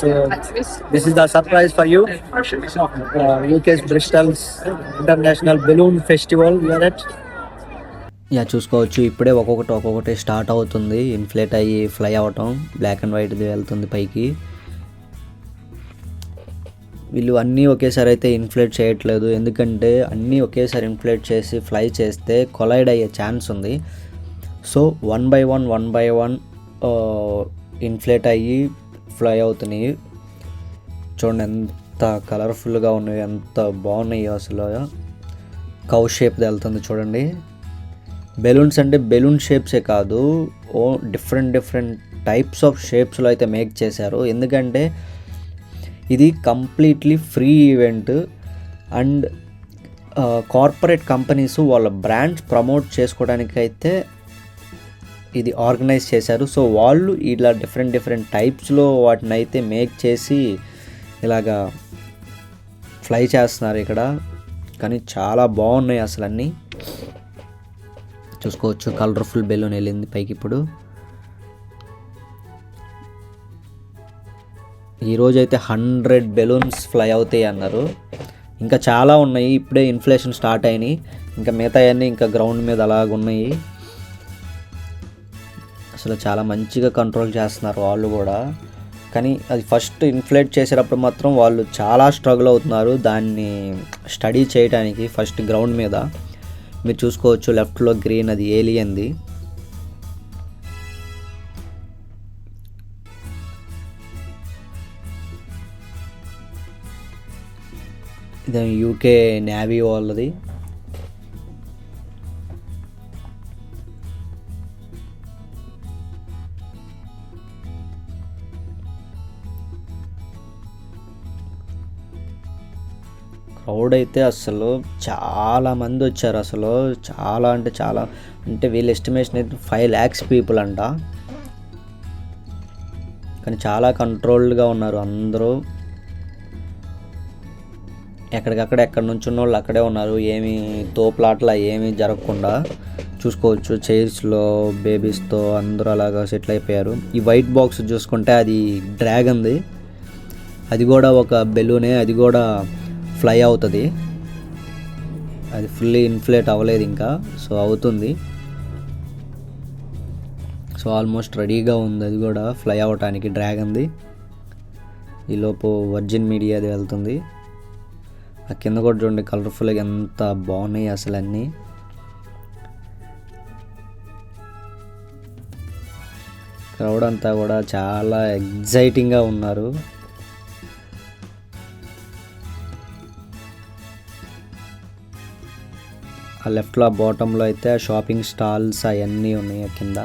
So this is the surprise for you. UK's Bristol's International Balloon Festival. We are at. Yeah చూసుకోవచ్చు ఇప్పుడే ఒక్కొక్కటి start అవుతుంది. Inflate అయ్యి fly అవ్వటం, black and వైట్ది వెళ్తుంది పైకి. వీళ్ళు అన్నీ ఒకేసారి అయితే ఇన్ఫ్లేట్ చేయట్లేదు, ఎందుకంటే అన్నీ ఒకేసారి ఇన్ఫ్లేట్ చేసి ఫ్లై చేస్తే కొలైడ్ అయ్యే ఛాన్స్ ఉంది. So one by one inflate అయ్యి ఫ్లై అవుతున్నాయి. చూడండి ఎంత కలర్ఫుల్గా ఉన్నాయి, ఎంత బాగున్నాయి. అసలు కౌ షేప్ది వెళ్తుంది చూడండి. బెలూన్స్ అంటే బెలూన్ షేప్సే కాదు, డిఫరెంట్ టైప్స్ ఆఫ్ షేప్స్లో అయితే మేక్ చేశారు. ఎందుకంటే ఇది completely free event and corporate companies వాళ్ళ బ్రాండ్స్ ప్రమోట్ చేసుకోవడానికి అయితే ఇది ఆర్గనైజ్ చేశారు. సో వాళ్ళు ఇలా డిఫరెంట్ టైప్స్లో వాటిని అయితే మేక్ చేసి ఇలాగా ఫ్లై చేస్తున్నారు ఇక్కడ. కానీ చాలా బాగున్నాయి అసలు అన్నీ. చూసుకోవచ్చు కలర్ఫుల్ బెలూన్ వెళ్ళింది పైకి. ఇప్పుడు ఈరోజు అయితే 100 బెలూన్స్ ఫ్లై అవుతాయి అన్నారు. ఇంకా చాలా ఉన్నాయి, ఇప్పుడే ఇన్ఫ్లేషన్ స్టార్ట్ అయినాయి. ఇంకా మిగతా అన్నీ ఇంకా గ్రౌండ్ మీద అలాగున్నాయి. అసలు చాలా మంచిగా కంట్రోల్ చేస్తున్నారు వాళ్ళు కూడా. కానీ అది ఫస్ట్ ఇన్ఫ్లేట్ చేసేటప్పుడు మాత్రం వాళ్ళు చాలా స్ట్రగుల్ అవుతున్నారు దాన్ని స్టడీ చేయడానికి. ఫస్ట్ గ్రౌండ్ మీద మీరు చూసుకోవచ్చు లెఫ్ట్లో గ్రీన్, అది ఏలియన్ది. ఇది యూకే నేవీ వాళ్ళది. క్రౌడ్ అయితే అసలు చాలా మంది వచ్చారు. అసలు చాలా అంటే వీళ్ళ ఎస్టిమేషన్ అయితే 5 lakhs పీపుల్ అంట. కానీ చాలా కంట్రోల్డ్గా ఉన్నారు అందరూ. ఎక్కడి నుంచి ఉన్న వాళ్ళు అక్కడే ఉన్నారు, ఏమి తోపులాట్లా ఏమీ జరగకుండా. చూసుకోవచ్చు చైర్స్లో బేబీస్తో అందరూ అలాగా సెటిల్ అయిపోయారు. ఈ వైట్ బాక్స్ చూసుకుంటే అది డ్రాగన్ది, అది కూడా ఒక బెలూనే, అది కూడా ఫ్లై అవుతుంది. అది ఫుల్లీ ఇన్ఫ్లేట్ అవ్వలేదు ఇంకా, సో అవుతుంది. సో ఆల్మోస్ట్ రెడీగా ఉంది అది కూడా ఫ్లై అవ్వటానికి డ్రాగన్ది. ఈలోపు వర్జిన్ మీడియాది వెళ్తుంది. ఆ కింద కూడా చూడండి కలర్ఫుల్గా ఎంత బాగున్నాయి అసలు అన్నీ. క్రౌడ్ అంతా కూడా చాలా ఎగ్జైటింగ్గా ఉన్నారు. ఆ లెఫ్ట్లో ఆ బాటంలో అయితే షాపింగ్ స్టాల్స్ అవన్నీ ఉన్నాయి కింద.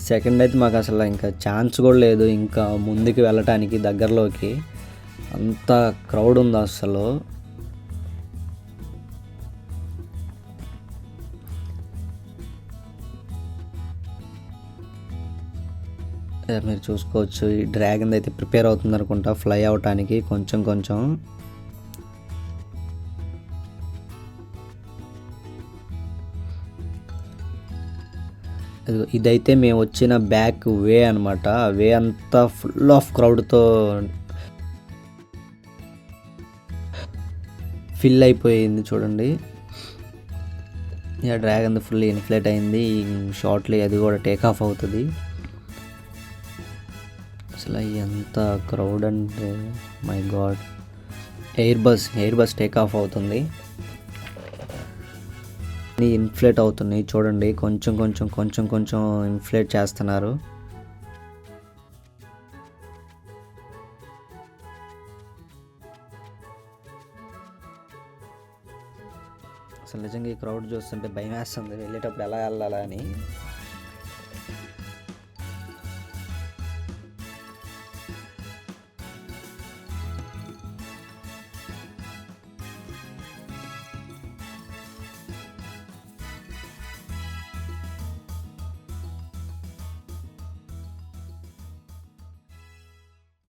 సెకండ్ అయితే మాకు అసలు ఇంకా ఛాన్స్ కూడా లేదు ఇంకా ముందుకు వెళ్ళటానికి దగ్గరలోకి, అంత క్రౌడ్ ఉంది అసలు. మీరు చూసుకోవచ్చు ఈ డ్రాగన్ అయితే ప్రిపేర్ అవుతుంది అనుకుంటా ఫ్లై అవటానికి కొంచెం. ఇదైతే మేము వచ్చిన బ్యాక్ వే అనమాట. వే అంతా ఫుల్ ఆఫ్ క్రౌడ్తో ఫిల్ అయిపోయింది చూడండి. ఇక డ్రాగన్ ఫుల్ ఇన్ఫ్లేట్ అయింది. షార్ట్లీ అది కూడా టేక్ ఆఫ్ అవుతుంది. అసలు ఎంత క్రౌడ్ అంటే my God. Air bus take off అవుతుంది. ఇన్ఫ్లేట్ అవుతున్నాయి చూడండి, కొంచెం ఇన్ఫ్లేట్ చేస్తున్నారు. అసలు నిజంగా ఈ క్రౌడ్ చూస్తుంటే భయం వేస్తుంది వెళ్ళేటప్పుడు ఎలా వెళ్ళాలా అని.